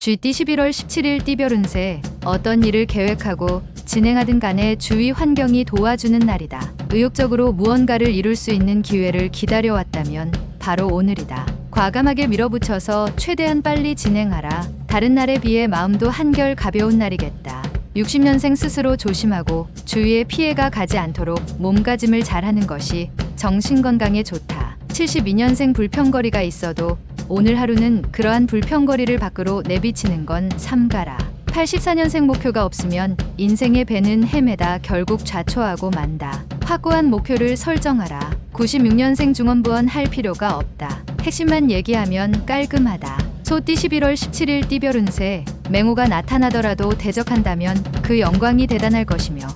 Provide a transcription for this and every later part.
GT 11월 17일 띠별 운세. 어떤 일을 계획하고 진행하든 간에 주위 환경이 도와주는 날이다. 의욕적으로 무언가를 이룰 수 있는 기회를 기다려왔다면 바로 오늘이다. 과감하게 밀어붙여서 최대한 빨리 진행하라. 다른 날에 비해 마음도 한결 가벼운 날이겠다. 60년생 스스로 조심하고 주위에 피해가 가지 않도록 몸가짐을 잘하는 것이 정신건강에 좋다. 72년생 불평거리가 있어도 오늘 하루는 그러한 불평거리를 밖으로 내비치는 건 삼가라. 84년생 목표가 없으면 인생의 배는 헤매다 결국 좌초하고 만다. 확고한 목표를 설정하라. 96년생 중원부원 할 필요가 없다. 핵심만 얘기하면 깔끔하다. 소띠 11월 17일 띠별 운세. 맹호가 나타나더라도 대적한다면 그 영광이 대단할 것이며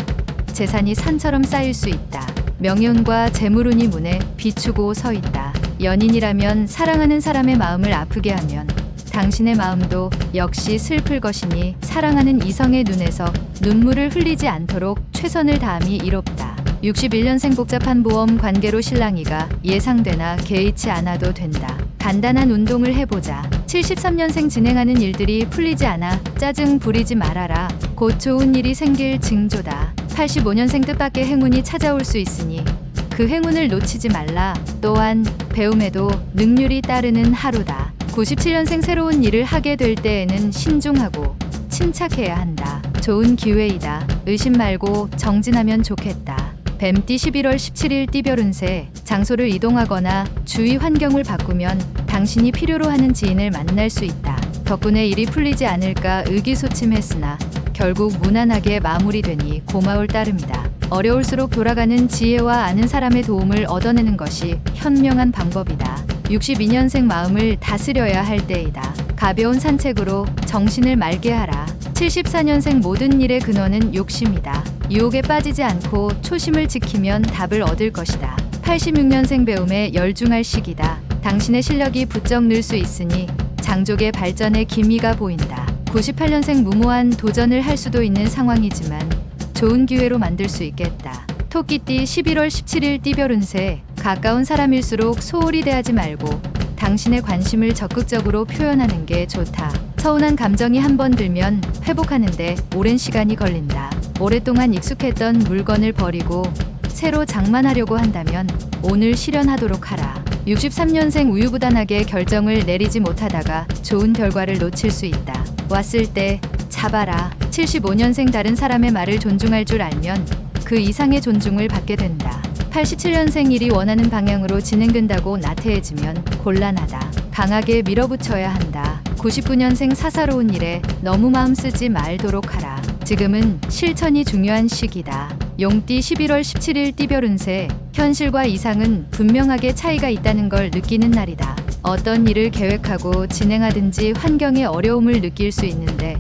재산이 산처럼 쌓일 수 있다. 명예운과 재물운이 문에 비추고 서 있다. 연인이라면 사랑하는 사람의 마음을 아프게 하면 당신의 마음도 역시 슬플 것이니 사랑하는 이성의 눈에서 눈물을 흘리지 않도록 최선을 다함이 이롭다. 61년생 복잡한 보험 관계로 실랑이가 예상되나 개의치 않아도 된다. 간단한 운동을 해보자. 73년생 진행하는 일들이 풀리지 않아 짜증 부리지 말아라. 곧 좋은 일이 생길 징조다. 85년생 뜻밖의 행운이 찾아올 수 있으니 그 행운을 놓치지 말라. 또한 배움에도 능률이 따르는 하루다. 97년생 새로운 일을 하게 될 때에는 신중하고 침착해야 한다. 좋은 기회이다. 의심 말고 정진하면 좋겠다. 뱀띠 11월 17일 띠별 운세. 장소를 이동하거나 주위 환경을 바꾸면 당신이 필요로 하는 지인을 만날 수 있다. 덕분에 일이 풀리지 않을까 의기소침했으나 결국 무난하게 마무리되니 고마울 따름이다. 어려울수록 돌아가는 지혜와 아는 사람의 도움을 얻어내는 것이 현명한 방법이다. 62년생 마음을 다스려야 할 때이다. 가벼운 산책으로 정신을 맑게 하라. 74년생 모든 일의 근원은 욕심이다. 유혹에 빠지지 않고 초심을 지키면 답을 얻을 것이다. 86년생 배움에 열중할 시기다. 당신의 실력이 부쩍 늘 수 있으니 장족의 발전에 기미가 보인다. 98년생 무모한 도전을 할 수도 있는 상황이지만 좋은 기회로 만들 수 있겠다. 토끼띠 11월 17일 띠별 운세. 가까운 사람일수록 소홀히 대하지 말고 당신의 관심을 적극적으로 표현하는 게 좋다. 서운한 감정이 한번 들면 회복하는데 오랜 시간이 걸린다. 오랫동안 익숙했던 물건을 버리고 새로 장만하려고 한다면 오늘 실현하도록 하라. 63년생 우유부단하게 결정을 내리지 못하다가 좋은 결과를 놓칠 수 있다. 왔을 때 잡아라. 75년생 다른 사람의 말을 존중할 줄 알면 그 이상의 존중을 받게 된다. 87년생 일이 원하는 방향으로 진행된다고 나태해지면 곤란하다. 강하게 밀어붙여야 한다. 99년생 사사로운 일에 너무 마음 쓰지 말도록 하라. 지금은 실천이 중요한 시기다. 용띠 11월 17일 띠별 운세. 현실과 이상은 분명하게 차이가 있다는 걸 느끼는 날이다. 어떤 일을 계획하고 진행하든지 환경의 어려움을 느낄 수 있는데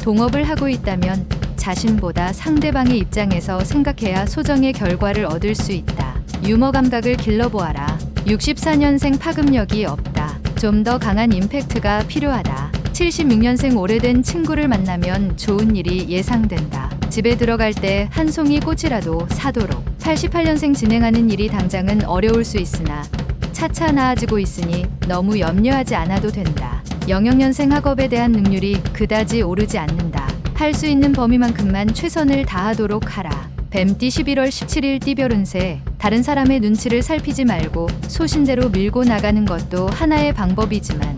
동업을 하고 있다면 자신보다 상대방의 입장에서 생각해야 소정의 결과를 얻을 수 있다. 유머 감각을 길러보아라. 64년생 파급력이 없다. 좀 더 강한 임팩트가 필요하다. 76년생 오래된 친구를 만나면 좋은 일이 예상된다. 집에 들어갈 때 한 송이 꽃이라도 사도록. 88년생 진행하는 일이 당장은 어려울 수 있으나 차차 나아지고 있으니 너무 염려하지 않아도 된다. 영역년생 학업에 대한 능률이 그다지 오르지 않는다. 할 수 있는 범위만큼만 최선을 다하도록 하라. 뱀띠 11월 17일 띠별 운세. 다른 사람의 눈치를 살피지 말고 소신대로 밀고 나가는 것도 하나의 방법이지만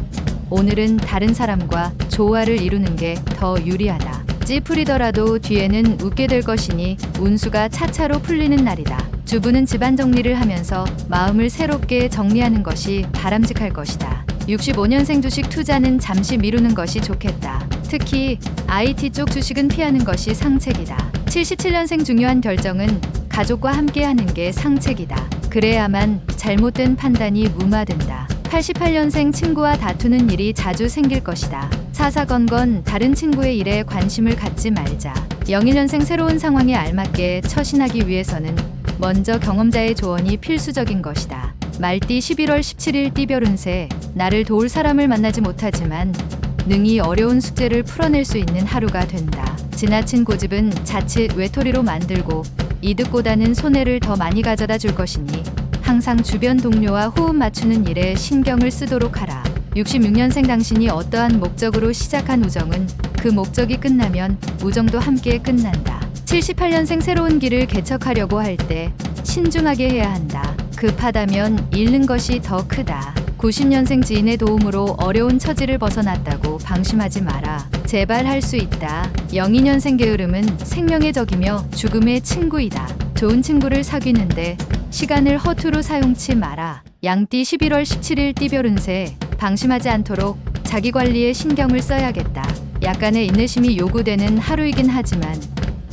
오늘은 다른 사람과 조화를 이루는 게 더 유리하다. 찌푸리더라도 뒤에는 웃게 될 것이니 운수가 차차로 풀리는 날이다. 주부는 집안 정리를 하면서 마음을 새롭게 정리하는 것이 바람직할 것이다. 65년생 주식 투자는 잠시 미루는 것이 좋겠다. 특히 IT 쪽 주식은 피하는 것이 상책이다. 77년생 중요한 결정은 가족과 함께 하는 게 상책이다. 그래야만 잘못된 판단이 무마된다. 88년생 친구와 다투는 일이 자주 생길 것이다. 사사건건 다른 친구의 일에 관심을 갖지 말자. 01년생 새로운 상황에 알맞게 처신하기 위해서는 먼저 경험자의 조언이 필수적인 것이다. 말띠 11월 17일 띠별 운세. 나를 도울 사람을 만나지 못하지만 능히 어려운 숙제를 풀어낼 수 있는 하루가 된다. 지나친 고집은 자칫 외톨이로 만들고 이득보다는 손해를 더 많이 가져다 줄 것이니 항상 주변 동료와 호흡 맞추는 일에 신경을 쓰도록 하라. 66년생 당신이 어떠한 목적으로 시작한 우정은 그 목적이 끝나면 우정도 함께 끝난다. 78년생 새로운 길을 개척하려고 할 때 신중하게 해야 한다. 급하다면 잃는 것이 더 크다. 90년생 지인의 도움으로 어려운 처지를 벗어났다고 방심하지 마라. 제발 할 수 있다. 02년생 게으름은 생명의 적이며 죽음의 친구이다. 좋은 친구를 사귀는데 시간을 허투루 사용치 마라. 양띠 11월 17일 띠별 운세. 방심하지 않도록 자기 관리에 신경을 써야겠다. 약간의 인내심이 요구되는 하루이긴 하지만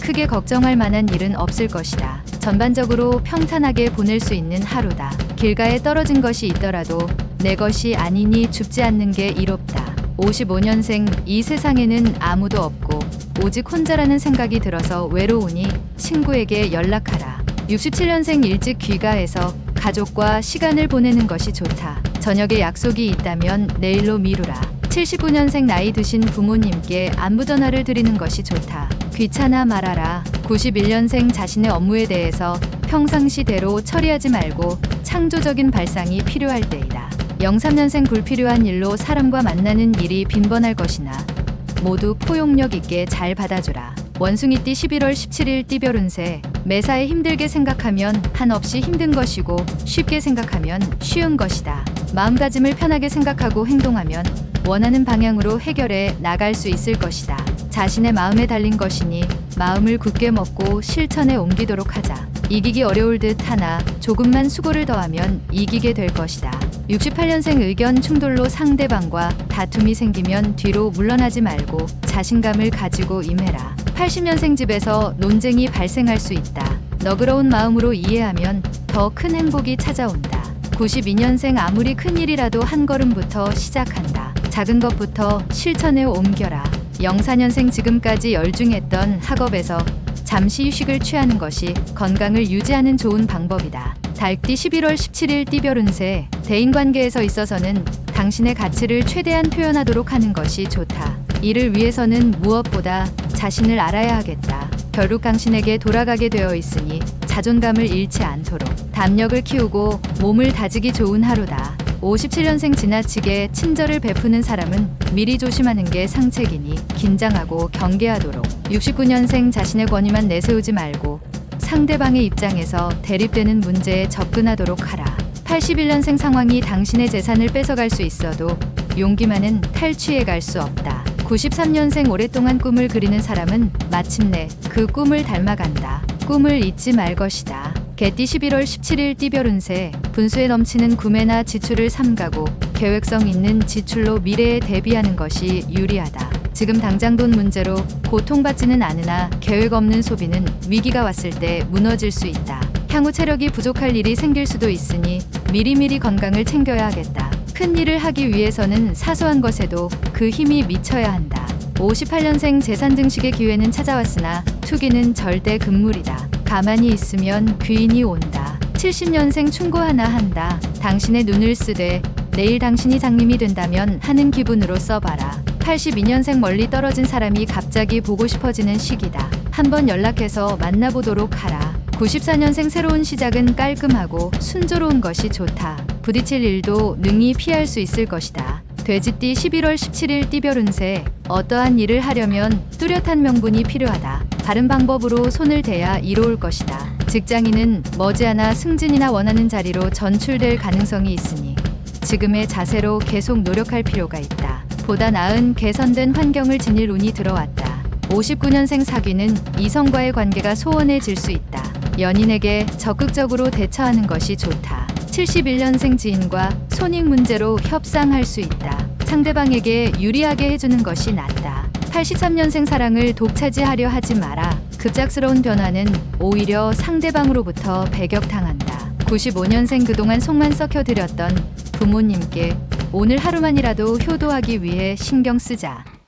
크게 걱정할 만한 일은 없을 것이다. 전반적으로 평탄하게 보낼 수 있는 하루다. 길가에 떨어진 것이 있더라도 내 것이 아니니 줍지 않는 게 이롭다. 55년생 이 세상에는 아무도 없고 오직 혼자라는 생각이 들어서 외로우니 친구에게 연락하라. 67년생 일찍 귀가해서 가족과 시간을 보내는 것이 좋다. 저녁에 약속이 있다면 내일로 미루라. 79년생 나이 드신 부모님께 안부 전화를 드리는 것이 좋다. 귀찮아 말아라. 91년생 자신의 업무에 대해서 평상시대로 처리하지 말고 창조적인 발상이 필요할 때이다. 03년생 불필요한 일로 사람과 만나는 일이 빈번할 것이나 모두 포용력 있게 잘 받아주라. 원숭이띠 11월 17일 띠별 운세. 매사에 힘들게 생각하면 한없이 힘든 것이고 쉽게 생각하면 쉬운 것이다. 마음가짐을 편하게 생각하고 행동하면 원하는 방향으로 해결해 나갈 수 있을 것이다. 자신의 마음에 달린 것이니 마음을 굳게 먹고 실천에 옮기도록 하자. 이기기 어려울 듯 하나 조금만 수고를 더하면 이기게 될 것이다. 68년생 의견 충돌로 상대방과 다툼이 생기면 뒤로 물러나지 말고 자신감을 가지고 임해라. 80년생 집에서 논쟁이 발생할 수 있다. 너그러운 마음으로 이해하면 더 큰 행복이 찾아온다. 92년생 아무리 큰 일이라도 한 걸음부터 시작한다. 작은 것부터 실천에 옮겨라. 04년생 지금까지 열중했던 학업에서 잠시 휴식을 취하는 것이 건강을 유지하는 좋은 방법이다. 달띠 11월 17일 띠별 운세. 대인관계에서 있어서는 당신의 가치를 최대한 표현하도록 하는 것이 좋다. 이를 위해서는 무엇보다 자신을 알아야 하겠다. 결국 당신에게 돌아가게 되어 있으니 자존감을 잃지 않도록 담력을 키우고 몸을 다지기 좋은 하루다. 57년생 지나치게 친절을 베푸는 사람은 미리 조심하는 게 상책이니 긴장하고 경계하도록. 69년생 자신의 권위만 내세우지 말고 상대방의 입장에서 대립되는 문제에 접근하도록 하라. 81년생 상황이 당신의 재산을 뺏어갈 수 있어도 용기만은 탈취해 갈 수 없다. 93년생 오랫동안 꿈을 그리는 사람은 마침내 그 꿈을 닮아간다. 꿈을 잊지 말 것이다. 개띠 11월 17일 띠별 운세. 분수에 넘치는 구매나 지출을 삼가고 계획성 있는 지출로 미래에 대비하는 것이 유리하다. 지금 당장 돈 문제로 고통받지는 않으나 계획 없는 소비는 위기가 왔을 때 무너질 수 있다. 향후 체력이 부족할 일이 생길 수도 있으니 미리미리 건강을 챙겨야 하겠다. 큰 일을 하기 위해서는 사소한 것에도 그 힘이 미쳐야 한다. 58년생 재산 증식의 기회는 찾아왔으나 투기는 절대 금물이다. 가만히 있으면 귀인이 온다. 70년생 충고 하나 한다. 당신의 눈을 쓰되 내일 당신이 장님이 된다면 하는 기분으로 써봐라. 82년생 멀리 떨어진 사람이 갑자기 보고 싶어지는 시기다. 한번 연락해서 만나보도록 하라. 94년생 새로운 시작은 깔끔하고 순조로운 것이 좋다. 부딪힐 일도 능히 피할 수 있을 것이다. 돼지띠 11월 17일 띠별 운세. 어떠한 일을 하려면 뚜렷한 명분이 필요하다. 바른 방법으로 손을 대야 이로울 것이다. 직장인은 머지않아 승진이나 원하는 자리로 전출될 가능성이 있으니 지금의 자세로 계속 노력할 필요가 있다. 보다 나은 개선된 환경을 지닐 운이 들어왔다. 59년생 사귀는 이성과의 관계가 소원해질 수 있다. 연인에게 적극적으로 대처하는 것이 좋다. 71년생 지인과 손익 문제로 협상할 수 있다. 상대방에게 유리하게 해주는 것이 낫다. 83년생 사랑을 독차지하려 하지 마라. 급작스러운 변화는 오히려 상대방으로부터 배격당한다. 95년생 그동안 속만 썩혀드렸던 부모님께 오늘 하루만이라도 효도하기 위해 신경 쓰자.